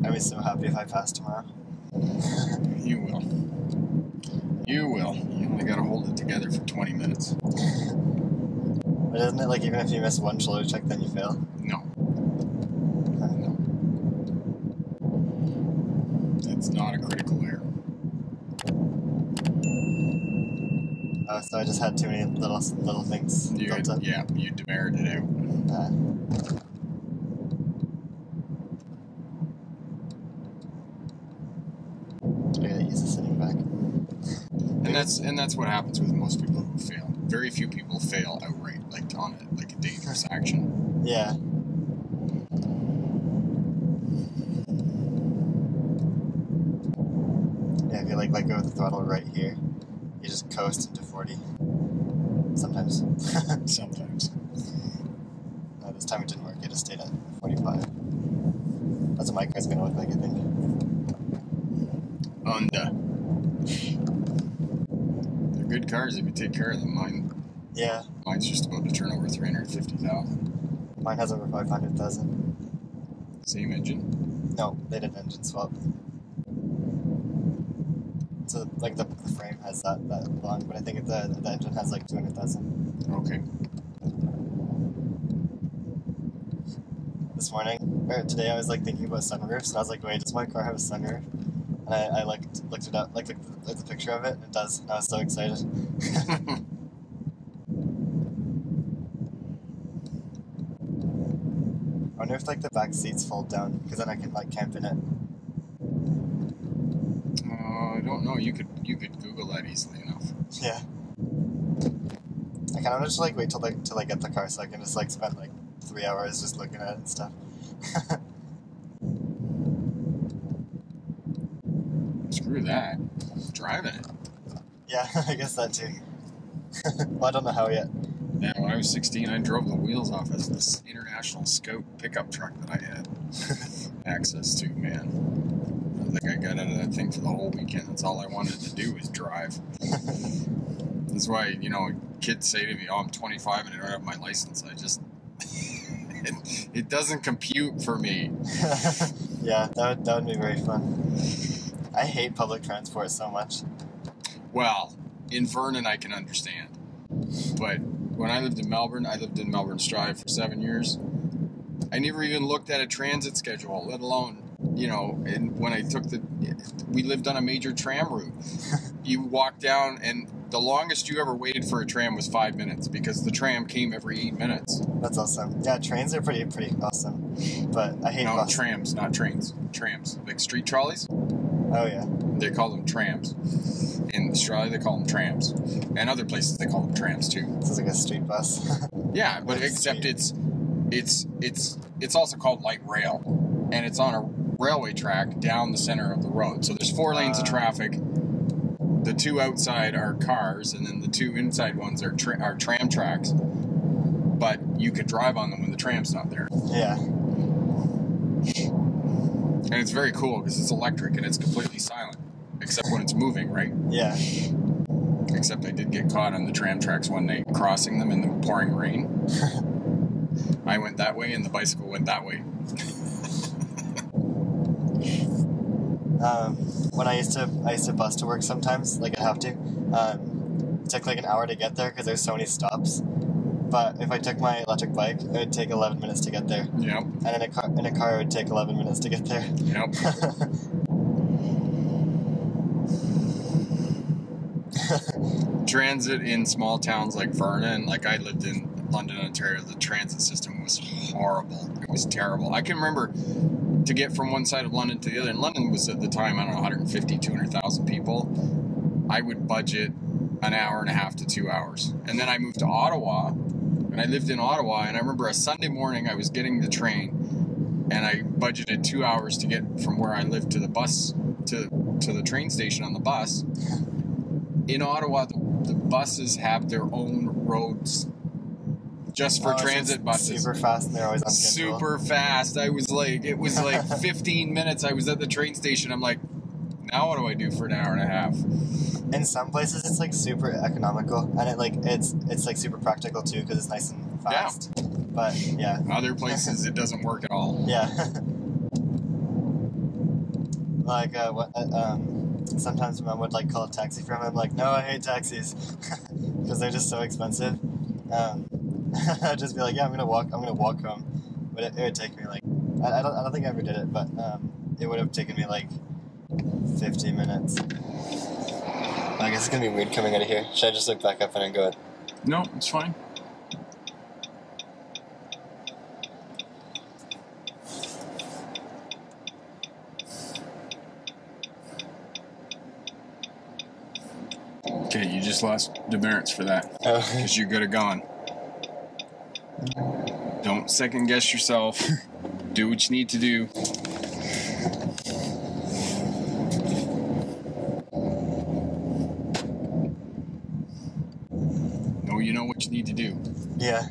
I'd be so happy if I passed tomorrow. You will. You will. You only gotta hold it together for 20 minutes. But isn't it like even if you miss one shoulder check, then you fail? No. No. It's not a critical error. Oh, so I just had too many little things built up. Yeah, you demerred it out. I gotta use the sitting back. And that's what happens with most people who fail. Very few people fail outright, like on it, like a dangerous action. Yeah. Yeah, if you like let go of the throttle right here, you just coast into 40. Sometimes. Sometimes. No, this time it didn't work. It just stayed at 45. That's what my car's gonna look like, I think. They're good cars if you take care of them. Mine's just about to turn over 350,000. Mine has over 500,000. Same engine? No, they did an engine swap. So like the frame has that long, but I think the engine has like 200,000. Okay. This morning or today, I was like thinking about sunroofs, and I was like, wait, does my car have a sunroof? And I looked it up, like the picture of it, and it does. And I was so excited. I wonder if like the back seats fold down, because then I can like camp in it. I don't know. You could Google that easily enough. Yeah. I kind of just like wait till I get the car, so I can just like spend like 3 hours just looking at it and stuff. Screw that. Driving it. Yeah, I guess that too. Well, I don't know how yet. Yeah, when I was 16, I drove the wheels off of this International Scout pickup truck that I had access to, man. I think I got out of that thing for the whole weekend. That's all I wanted to do was drive. That's why, kids say to me, oh, I'm 25 and I don't have my license. I just... it doesn't compute for me. Yeah, that would be very fun. I hate public transport so much. Well, in Vernon I can understand. But when I lived in Melbourne Drive for 7 years. I never even looked at a transit schedule, let alone, and when I took we lived on a major tram route. You walk down, and the longest you ever waited for a tram was 5 minutes, because the tram came every 8 minutes. That's awesome. Yeah, trains are pretty awesome. But I hate buses. Trams, not trains. Trams. Like street trolleys? Oh, yeah. They call them trams. In Australia, they call them trams. And other places, they call them trams, too. This is like a street bus. Yeah, but except it's also called light rail. And it's on a railway track down the center of the road. So there's 4 lanes of traffic. The 2 outside are cars, and then the 2 inside ones are tram tracks. But you could drive on them when the tram's not there. Yeah. And it's very cool because it's electric and it's completely silent. Except when it's moving, right? Yeah. Except I did get caught on the tram tracks one night, crossing them in the pouring rain. I went that way and the bicycle went that way. When I used to bus to work sometimes, like I have to. It took like an hour to get there because there's so many stops. But if I took my electric bike, it would take 11 minutes to get there. Yep. And in a car, it would take 11 minutes to get there. Yep. Transit in small towns like Vernon, like I lived in London, Ontario, the transit system was horrible. It was terrible. I can remember to get from one side of London to the other, and London was at the time, I don't know, 150, 200,000 people. I would budget an hour and a half to 2 hours. And then I moved to Ottawa, and I lived in Ottawa, and I remember a Sunday morning I was getting the train, and I budgeted 2 hours to get from where I lived to the bus, to the train station on the bus. In Ottawa, the buses have their own roads just for transit buses. Super fast, and they're always on schedule. Super fast. It was like 15 minutes. I was at the train station. I'm like, now what do I do for an hour and a half? In some places, it's like super economical, and it's like super practical too because it's nice and fast. Yeah. But yeah. Other places, it doesn't work at all. Yeah. Like, sometimes Mom would like call a taxi from him. Like, no, I hate taxis because they're just so expensive. I'd just be like, yeah, I'm gonna walk home. But it would take me like, I don't think I ever did it, but it would have taken me like 50 minutes. I guess it's gonna be weird coming out of here. Should I just look back up and then go? No, it's fine. Okay, you just lost demerits for that. Because you could have gone. Don't second guess yourself. Do what you need to do. No, you know what you need to do. Yeah.